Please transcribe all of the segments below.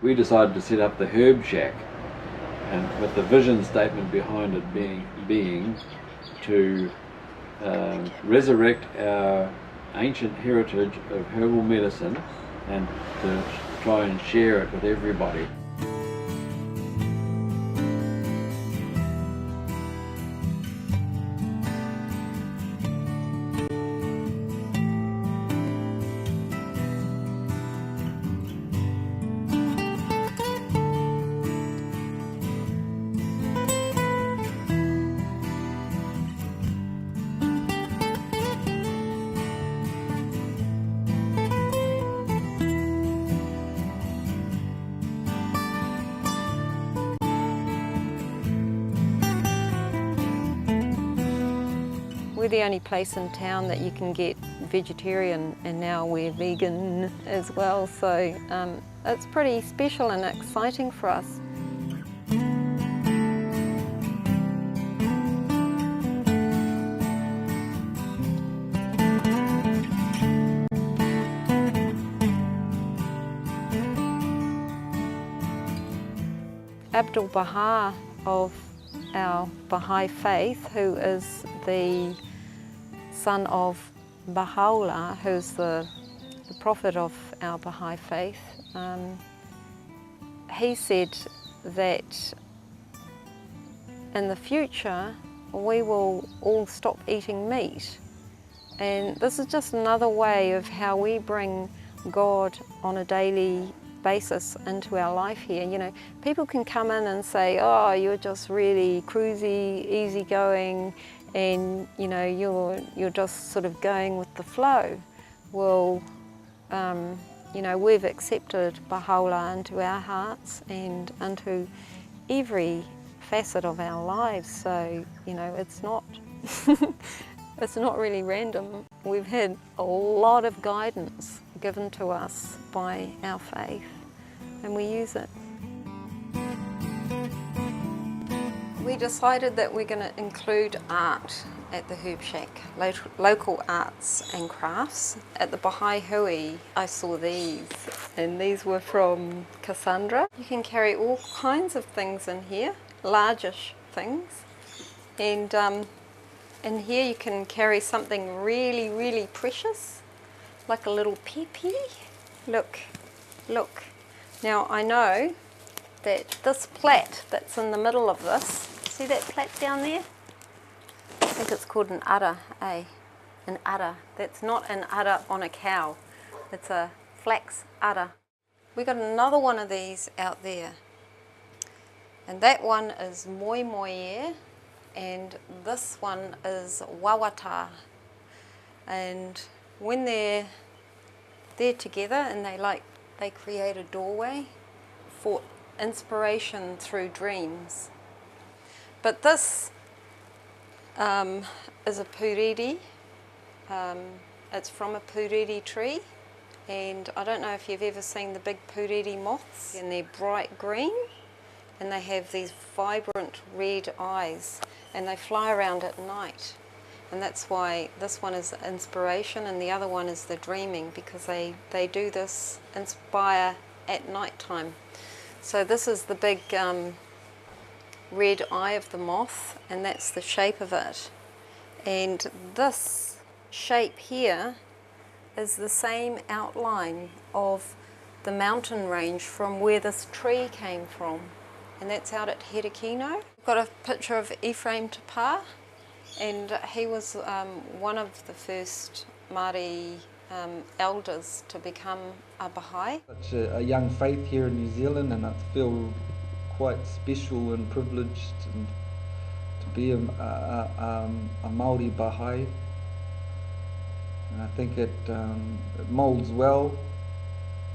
we decided to set up the Herb Shack, and with the vision statement behind it being to resurrect our ancient heritage of herbal medicine and to try and share it with everybody. We're the only place in town that you can get vegetarian, and now we're vegan as well, so it's pretty special and exciting for us. Abdul Baha of our Baha'i faith, who is the son of Baha'u'llah, who's the prophet of our Baha'i faith, he said that in the future we will all stop eating meat. And this is just another way of how we bring God on a daily basis into our life here. You know, people can come in and say, oh, you're just really cruisy, easygoing, and you know, you're just sort of going with the flow. Well, you know, we've accepted Baha'u'llah into our hearts and into every facet of our lives, so you know, it's not it's not really random. We've had a lot of guidance given to us by our faith, and we use it. We decided that we're going to include art at the Herb Shack, local arts and crafts. At the Baha'i Hui, I saw these, and these were from Cassandra. You can carry all kinds of things in here, largish things, and in here you can carry something really, really precious, like a little peepee. Look, look. Now I know that this plait that's in the middle of this, see that plait down there? I think it's called an udder, eh? An udder. That's not an udder on a cow. It's a flax udder. We got another one of these out there, and that one is moi moie, and this one is wawata. And when they're together and they create a doorway for inspiration through dreams. But this is a puriri. It's from a puriri tree, and I don't know if you've ever seen the big puriri moths, and they're bright green and they have these vibrant red eyes, and they fly around at night. And that's why this one is inspiration and the other one is the dreaming, because they do this inspire at night time. So this is the big red eye of the moth, and that's the shape of it. And this shape here is the same outline of the mountain range from where this tree came from, and that's out at Herekino. I've got a picture of Ephraim Tapa, and he was one of the first Maori elders to become a Baha'i. Such a young faith here in New Zealand, and I feel quite special and privileged and to be a Maori Baha'i. And I think it moulds well,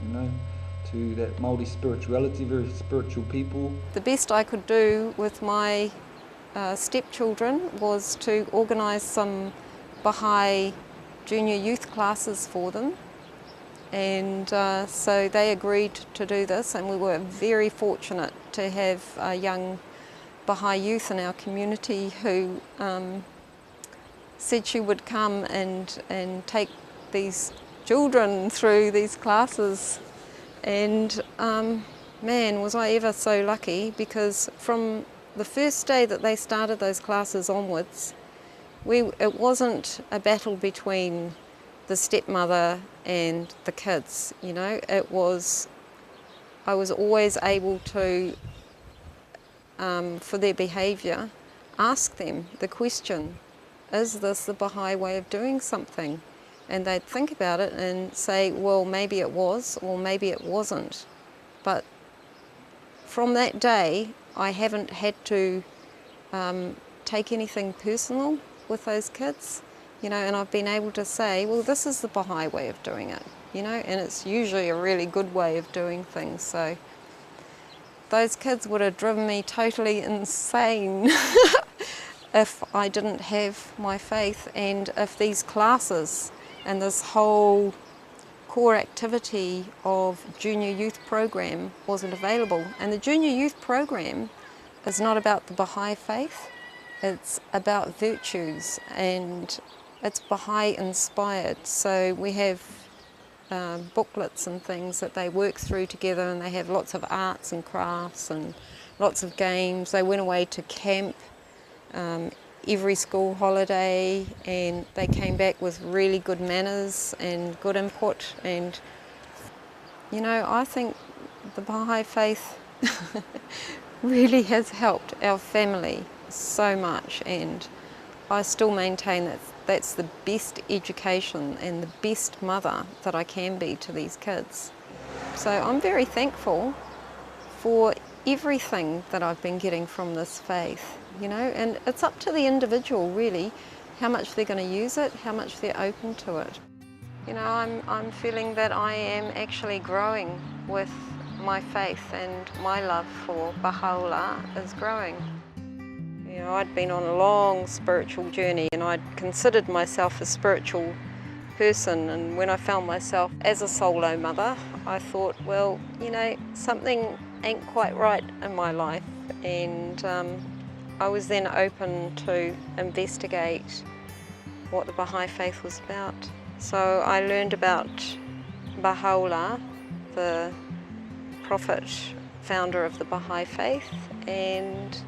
you know, to that Maori spirituality, very spiritual people. The best I could do with my stepchildren was to organise some Baha'i junior youth classes for them, and so they agreed to do this, and we were very fortunate to have young Baha'i youth in our community who said she would come and take these children through these classes, and man, was I ever so lucky, because from the first day that they started those classes onwards, it wasn't a battle between the stepmother and the kids, you know. I was always able to, for their behaviour, ask them the question, is this the Baha'i way of doing something? And they'd think about it and say, well, maybe it was, or maybe it wasn't. But from that day, I haven't had to take anything personal with those kids, you know, and I've been able to say, well, this is the Baha'i way of doing it, you know, and it's usually a really good way of doing things. So those kids would have driven me totally insane if I didn't have my faith, and if these classes and this whole core activity of junior youth program wasn't available. And the junior youth program is not about the Baha'i faith, it's about virtues, and it's Baha'i inspired. So we have booklets and things that they work through together, and they have lots of arts and crafts and lots of games. They went away to camp every school holiday, and they came back with really good manners and good input. And you know, I think the Baha'i faith really has helped our family so much, and I still maintain that that's the best education and the best mother that I can be to these kids. So I'm very thankful for everything that I've been getting from this faith, you know, and it's up to the individual really how much they're going to use it, how much they're open to it. You know, I'm feeling that I am actually growing with my faith, and my love for Baha'u'llah is growing. You know, I'd been on a long spiritual journey, and I'd considered myself a spiritual person, and when I found myself as a solo mother, I thought, well, you know, something ain't quite right in my life, and I was then open to investigate what the Baha'i faith was about. So I learned about Baha'u'llah, the prophet, founder of the Baha'i faith, and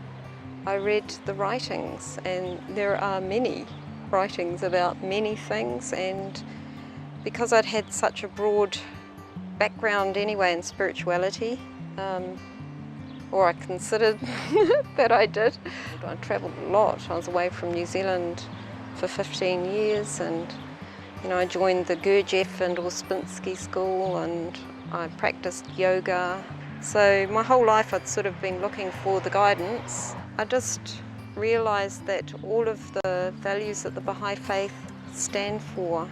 I read the writings, and there are many writings about many things, and because I'd had such a broad background anyway in spirituality, or I considered that I did. I travelled a lot. I was away from New Zealand for 15 years, and you know, I joined the Gurdjieff and Orspinski school, and I practiced yoga. So my whole life I'd sort of been looking for the guidance. I just realised that all of the values that the Baha'i faith stand for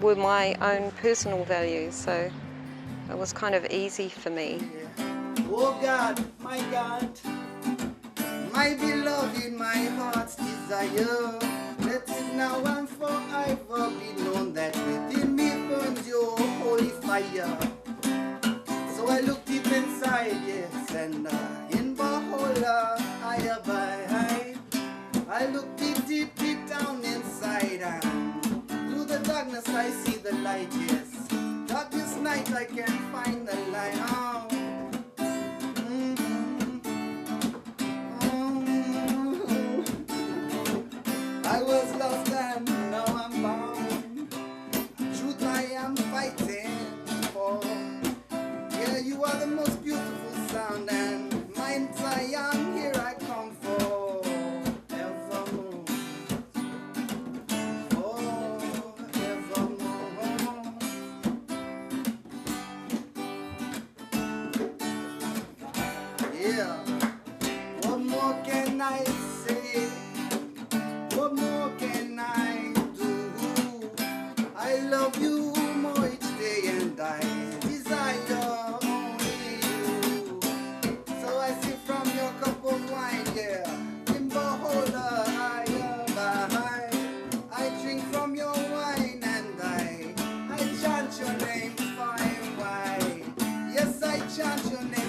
were my own personal values, so it was kind of easy for me. Oh God, my beloved, my heart's desire, let it now and forever be known that within me burns your holy fire. So I look deep inside, yes, and in Baha'u'llah I abide. I look deep, deep, deep down inside, and through the darkness I see the light, yes. Darkest night I can find the light. Oh. I was lost and now I'm found. Truth I am fighting for. Yeah, you are the most beautiful sound, and mine I am, here I come for. Evermore. Forevermore. Yeah. What more can I say? What more can I do? I love you more each day, and I desire only you. So I sip from your cup of wine, yeah. In Baha'u'llah I abide. I drink from your wine, and I chant your name fine wine. Yes, I chant your name.